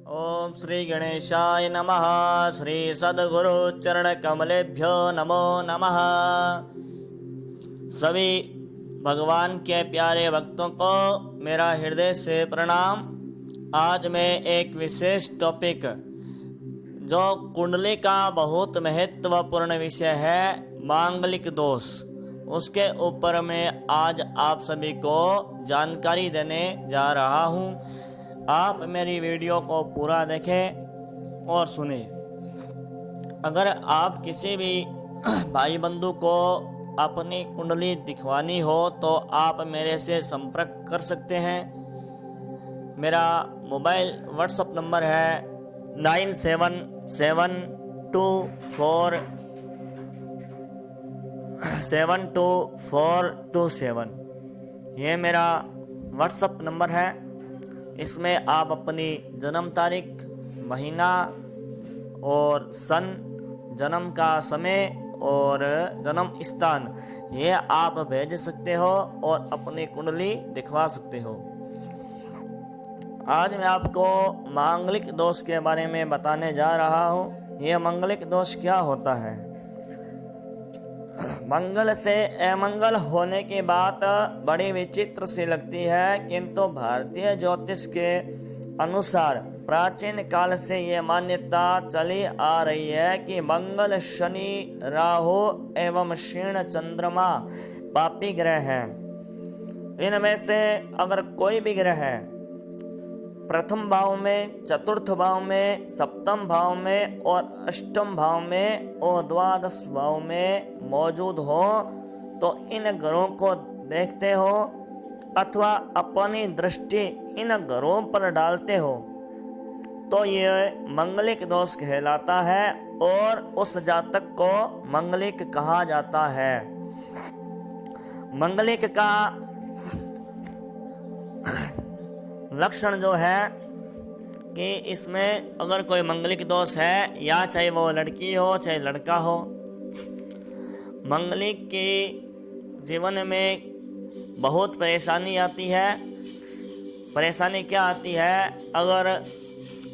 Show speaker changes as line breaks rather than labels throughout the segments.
ओम श्री गणेशाय नमः। श्री सद्गुरु चरण कमलेभ्यो नमो नमः। सभी भगवान के प्यारे भक्तों को मेरा हृदय से प्रणाम। आज मैं एक विशेष टॉपिक जो कुंडली का बहुत महत्वपूर्ण विषय है, मांगलिक दोष, उसके ऊपर मैं आज आप सभी को जानकारी देने जा रहा हूँ। आप मेरी वीडियो को पूरा देखें और सुने। अगर आप किसी भी भाई बंधु को अपनी कुंडली दिखवानी हो तो आप मेरे से संपर्क कर सकते हैं। मेरा मोबाइल व्हाट्सएप नंबर है 9772472427। ये मेरा व्हाट्सएप नंबर है। इसमें आप अपनी जन्म तारीख, महीना और सन, जन्म का समय और जन्म स्थान ये आप भेज सकते हो और अपनी कुंडली दिखवा सकते हो। आज मैं आपको मांगलिक दोष के बारे में बताने जा रहा हूँ। यह मांगलिक दोष क्या होता है? मंगल से अमंगल होने की बात बड़ी विचित्र सी लगती है, किंतु भारतीय ज्योतिष के अनुसार प्राचीन काल से ये मान्यता चली आ रही है कि मंगल, शनि, राहु एवं क्षीण चंद्रमा पापी ग्रह हैं। इनमें से अगर कोई भी ग्रह प्रथम भाव में, चतुर्थ भाव में, सप्तम भाव में और अष्टम भाव में और द्वादश भाव में मौजूद हो तो इन ग्रहों को देखते हो अथवा अपनी दृष्टि इन ग्रहों पर डालते हो तो ये मंगलिक दोष कहलाता है और उस जातक को मंगलिक कहा जाता है। मंगलिक का लक्षण जो है कि इसमें अगर कोई मंगलिक दोष है, या चाहे वो लड़की हो चाहे लड़का हो, मंगलिक के जीवन में बहुत परेशानी आती है। परेशानी क्या आती है? अगर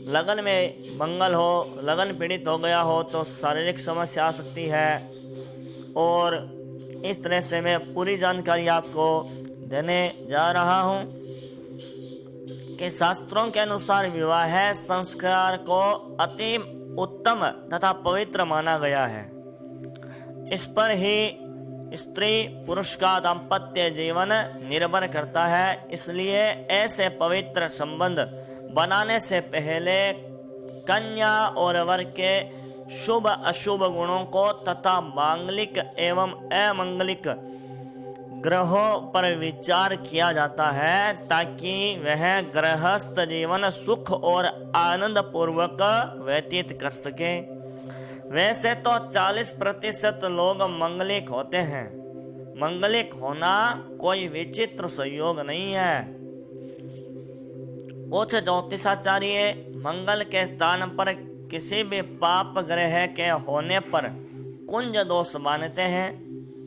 लगन में मंगल हो, लगन पीड़ित हो गया हो तो शारीरिक समस्या आ सकती है। और इस तरह से मैं पूरी जानकारी आपको देने जा रहा हूँ कि शास्त्रों के अनुसार विवाह संस्कार को अति उत्तम तथा पवित्र माना गया है। इस पर ही स्त्री पुरुष का दाम्पत्य जीवन निर्भर करता है। इसलिए ऐसे पवित्र संबंध बनाने से पहले कन्या और वर के शुभ अशुभ गुणों को तथा मांगलिक एवं अमांगलिक ग्रहों पर विचार किया जाता है ताकि वह गृहस्थ जीवन सुख और आनंद पूर्वक व्यतीत कर सके। वैसे तो 40% लोग मंगलिक होते हैं। मंगलिक होना कोई विचित्र संयोग नहीं है। उच्च ज्योतिषाचार्य मंगल के स्थान पर किसी भी पाप ग्रह के होने पर कुंज दोष मानते हैं।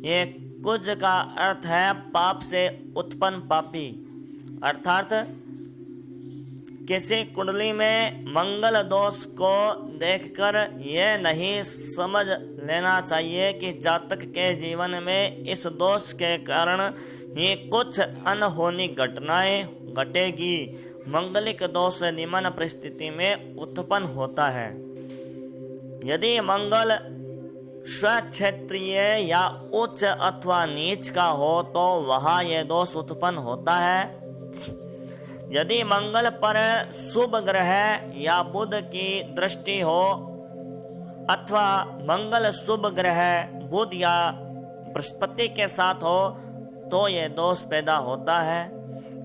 ये कुंज का अर्थ है पाप से उत्पन्न पापी, अर्थात किसी कुंडली में मंगल दोष को देखकर यह नहीं समझ लेना चाहिए कि जातक के जीवन में इस दोष के कारण ही कुछ अनहोनी घटनाएं घटेगी। मंगलिक दोष निम्न परिस्थिति में उत्पन्न होता है। यदि मंगल स्वक्षेत्रीय या उच्च अथवा नीच का हो तो वहाँ यह दोष उत्पन्न होता है। यदि मंगल पर शुभ ग्रह या बुध की दृष्टि हो अथवा मंगल शुभ ग्रह बुध या बृहस्पति के साथ हो तो यह दोष पैदा होता है।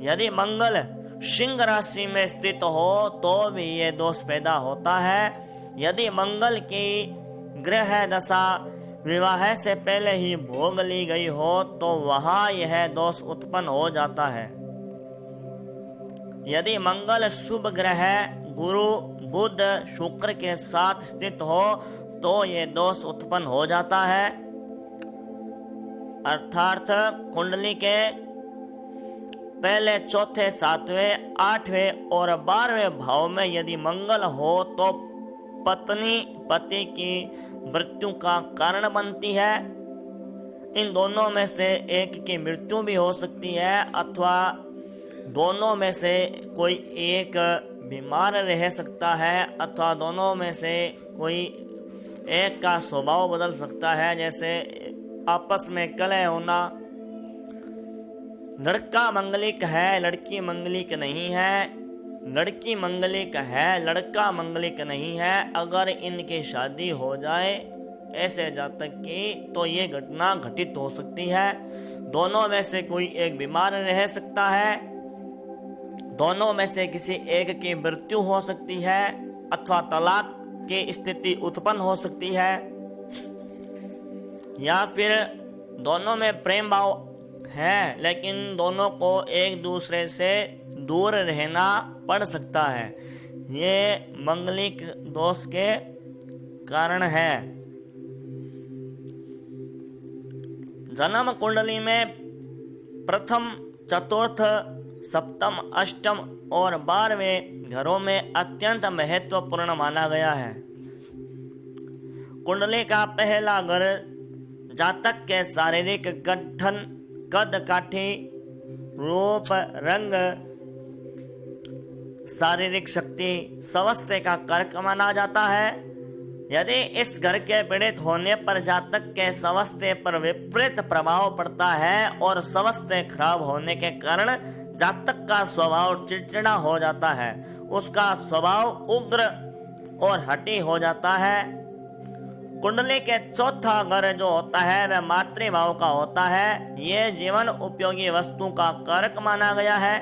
यदि मंगल सिंह राशि में स्थित हो तो भी यह दोष पैदा होता है। यदि मंगल की ग्रह दशा विवाह से पहले ही भोग ली गई हो तो वहाँ यह दोष उत्पन्न हो जाता है। यदि मंगल शुभ ग्रह गुरु, बुध, शुक्र के साथ स्थित हो तो यह दोष उत्पन्न हो जाता है। अर्थात कुंडली के पहले, चौथे, सातवें, आठवें और 12वें भाव में यदि मंगल हो तो पत्नी पति की मृत्यु का कारण बनती है। इन दोनों में से एक की मृत्यु भी हो सकती है अथवा दोनों में से कोई एक बीमार रह सकता है अथवा दोनों में से कोई एक का स्वभाव बदल सकता है, जैसे आपस में कलह होना। लड़का मंगलिक है, लड़की मंगलिक नहीं है, लड़की मंगलिक है, लड़का मंगलिक नहीं है। अगर इनकी शादी हो जाए ऐसे जातक की तो ये घटना घटित हो सकती है। दोनों में से कोई एक बीमार रह सकता है, दोनों में से किसी एक की मृत्यु हो सकती है अथवा तलाक की स्थिति उत्पन्न हो सकती है, या फिर दोनों में प्रेम भाव है लेकिन दोनों को एक दूसरे से दूर रहना पड़ सकता है। ये मंगलिक दोष के कारण है। जन्म कुंडली में प्रथम, चतुर्थ, सप्तम, अष्टम और 12वें घरों में अत्यंत महत्वपूर्ण माना गया है। कुंडली का पहला घर जातक के शारीरिक गठन, कद काठी, रूप, रंग, शारीरिक शक्ति, स्वास्थ्य का कारक माना जाता है। यदि इस घर के पीड़ित होने पर जातक के स्वास्थ्य पर विपरीत प्रभाव पड़ता है और स्वास्थ्य खराब होने के कारण जातक का स्वभाव चिड़चिड़ा हो जाता है, उसका स्वभाव उग्र और हठी हो जाता है। कुंडली के चौथा घर जो होता है वह मातृभाव का होता है। ये जीवन उपयोगी वस्तु का कारक माना गया है।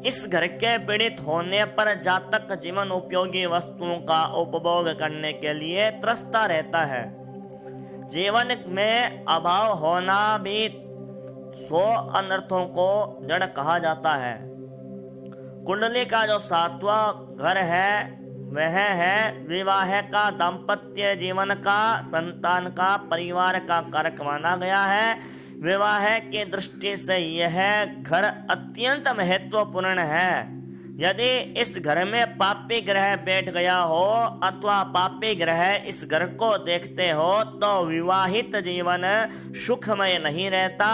इस घर के पीड़ित होने पर जातक जीवन उपयोगी वस्तुओं का उपभोग करने के लिए त्रस्ता रहता है। जीवन में अभाव होना भी 100 अनर्थों को जड़ कहा जाता है। कुंडली का जो 7वां घर है वह है विवाह का, दाम्पत्य जीवन का, संतान का, परिवार का कारक माना गया है। विवाह की दृष्टि से यह घर अत्यंत महत्वपूर्ण है। यदि इस घर में पापी ग्रह बैठ गया हो अथवा पापी ग्रह इस घर को देखते हो तो विवाहित जीवन सुखमय नहीं रहता।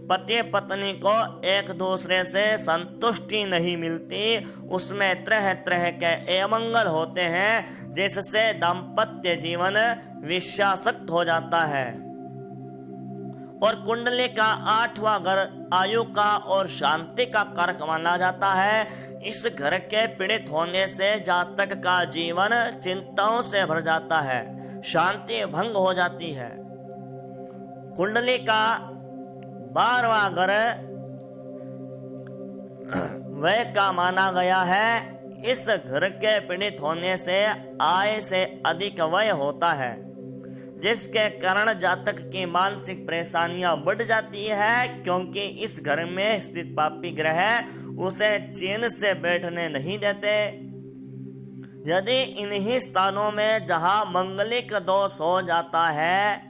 पति पत्नी को एक दूसरे से संतुष्टि नहीं मिलती, उसमें तरह तरह के अमंगल होते हैं जिससे दाम्पत्य जीवन विषासक्त हो जाता है। और कुंडली का 8वां घर आयु का और शांति का कारक माना जाता है। इस घर के पीड़ित होने से जातक का जीवन चिंताओं से भर जाता है, शांति भंग हो जाती है। कुंडली का 12वां घर व्यय का माना गया है। इस घर के पीड़ित होने से आय से अधिक व्यय होता है, जिसके कारण जातक की मानसिक परेशानियां बढ़ जाती है, क्योंकि इस घर में स्थित पापी ग्रह उसे चैन से बैठने नहीं देते। यदि इन्हीं स्थानों में जहां मंगलिक दोष हो जाता है,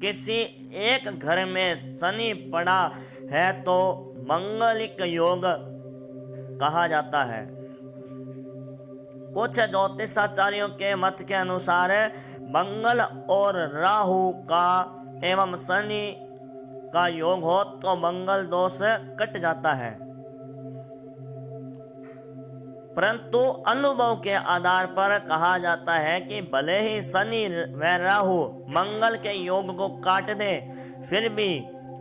किसी एक घर में शनि पड़ा है तो मंगलिक योग कहा जाता है। कुछ ज्योतिषाचार्यों के मत के अनुसार मंगल और राहु का एवं शनि का योग हो तो मंगल दोष कट जाता है, परंतु अनुभव के आधार पर कहा जाता है कि भले ही शनि व राहु मंगल के योग को काट दे, फिर भी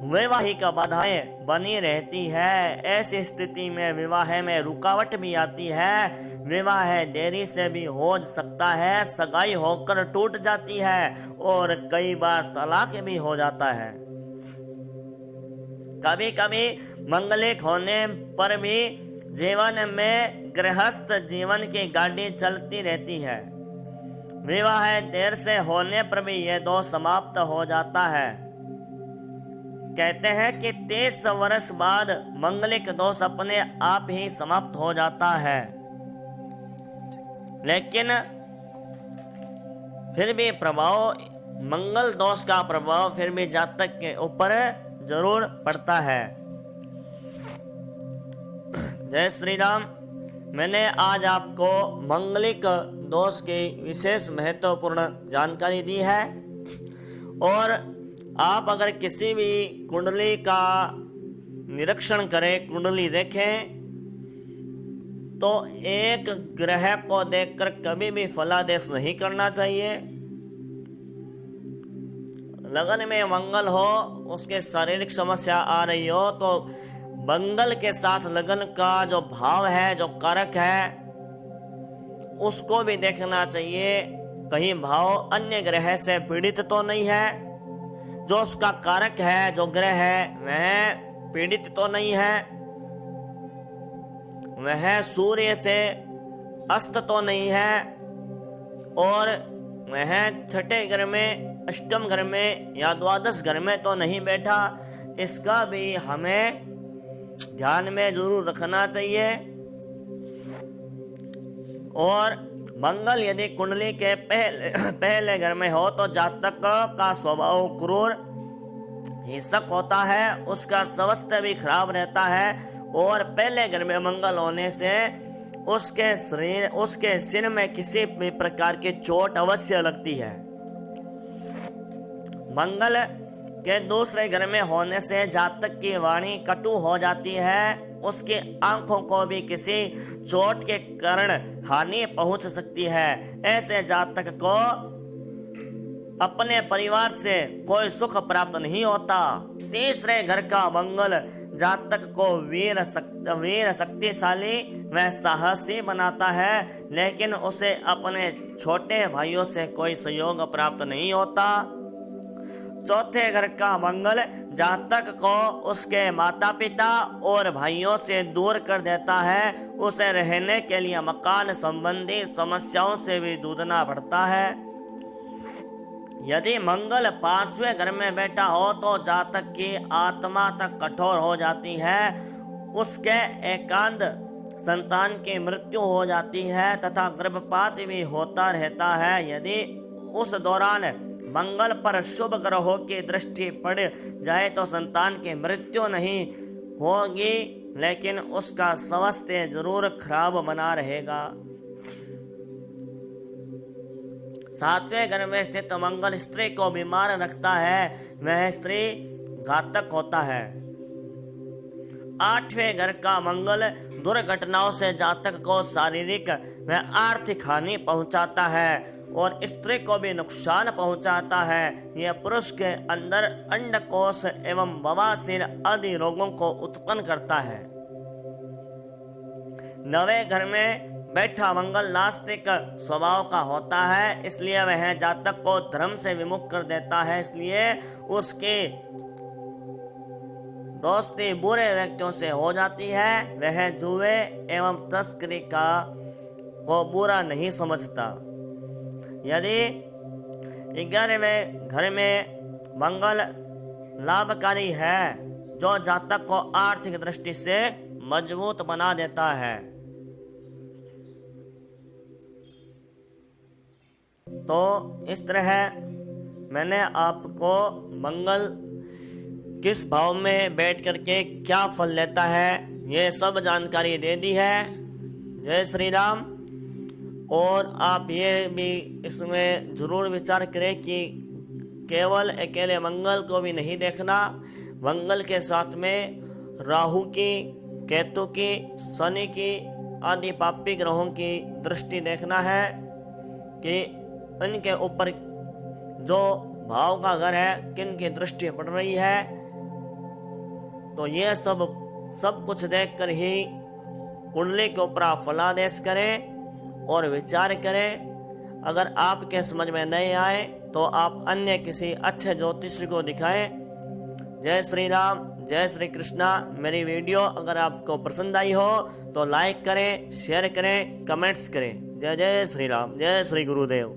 वैवाहिक बाधाएं बनी रहती है। ऐसी स्थिति में विवाह में रुकावट भी आती है, विवाह देरी से भी हो सकता है, सगाई होकर टूट जाती है और कई बार तलाक भी हो जाता है। कभी कभी मंगलिक होने पर भी जीवन में गृहस्थ जीवन की गाड़ी चलती रहती है। विवाह देर से होने पर भी यह दोष समाप्त हो जाता है। कहते हैं कि 23 वर्ष बाद मंगलिक दोष अपने आप ही समाप्त हो जाता है, लेकिन फिर भी प्रभाव, मंगल दोष का प्रभाव फिर भी जातक के ऊपर जरूर पड़ता है। जय श्री राम। मैंने आज आपको मंगलिक दोष की विशेष महत्वपूर्ण जानकारी दी है। और आप अगर किसी भी कुंडली का निरीक्षण करें, कुंडली देखें, तो एक ग्रह को देखकर कभी भी फलादेश नहीं करना चाहिए। लगन में मंगल हो, उसके शारीरिक समस्या आ रही हो, तो मंगल के साथ लगन का जो भाव है, जो कारक है, उसको भी देखना चाहिए। कहीं भाव अन्य ग्रह से पीड़ित तो नहीं है, जो उसका कारक है, जो ग्रह है, वह पीड़ित तो नहीं है, वह सूर्य से अस्त तो नहीं है, और वह छठे घर में, अष्टम घर में या द्वादश घर में तो नहीं बैठा। इसका भी हमें ध्यान में जरूर रखना चाहिए। और मंगल यदि कुंडली के पहले घर में हो तो जातक का स्वभाव क्रूर, हिंसक होता है, उसका स्वास्थ्य भी खराब रहता है। और पहले घर में मंगल होने से उसके सिर में किसी भी प्रकार की चोट अवश्य लगती है। मंगल के दूसरे घर में होने से जातक की वाणी कटु हो जाती है, उसकी आंखों को भी किसी चोट के कारण हानि पहुंच सकती है। ऐसे जातक को अपने परिवार से कोई सुख प्राप्त नहीं होता। तीसरे घर का मंगल जातक को वीर शक्तिशाली व साहसी बनाता है, लेकिन उसे अपने छोटे भाइयों से कोई सहयोग प्राप्त नहीं होता। चौथे घर का मंगल जातक को उसके माता पिता और भाइयों से दूर कर देता है। उसे रहने के लिए मकान संबंधी समस्याओं से भी जूझना पड़ता है। यदि मंगल पांचवें घर में बैठा हो तो जातक की आत्मा तक कठोर हो जाती है, उसके एकांत संतान की मृत्यु हो जाती है तथा गर्भपात भी होता रहता है। यदि उस दौरान मंगल पर शुभ ग्रहों की दृष्टि पड़ जाए तो संतान की मृत्यु नहीं होगी, लेकिन उसका स्वास्थ्य जरूर खराब बना रहेगा। सातवें घर में स्थित मंगल स्त्री को बीमार रखता है, वह स्त्री घातक होता है। आठवें घर का मंगल दुर्घटनाओं से जातक को शारीरिक व आर्थिक हानि पहुंचाता है और स्त्री को भी नुकसान पहुंचाता है। यह पुरुष के अंदर अंडकोश एवं बवासीर आदि रोगों को उत्पन्न करता है। नवे घर में बैठा मंगल नास्तिक स्वभाव का होता है, इसलिए वह जातक को धर्म से विमुख कर देता है। इसलिए उसकी दोस्ती बुरे व्यक्तियों से हो जाती है। वह जुए एवं तस्करी को बुरा नहीं समझता। यदि 11वें घर में मंगल लाभकारी है, जो जातक को आर्थिक दृष्टि से मजबूत बना देता है। तो इस तरह मैंने आपको मंगल किस भाव में बैठ करके क्या फल लेता है, ये सब जानकारी दे दी है। जय श्री राम। और आप ये भी इसमें जरूर विचार करें कि केवल अकेले मंगल को भी नहीं देखना, मंगल के साथ में राहु की, केतु की, शनि की आदि पापी ग्रहों की दृष्टि देखना है कि इनके ऊपर जो भाव का घर है किन की दृष्टि पड़ रही है। तो ये सब कुछ देखकर ही कुंडली के ऊपर आप फलादेश करें और विचार करें। अगर आपके समझ में नहीं आए तो आप अन्य किसी अच्छे ज्योतिषी को दिखाएं। जय श्री राम, जय श्री कृष्णा। मेरी वीडियो अगर आपको पसंद आई हो तो लाइक करें, शेयर करें, कमेंट्स करें। जय जय श्री राम, जय श्री गुरुदेव।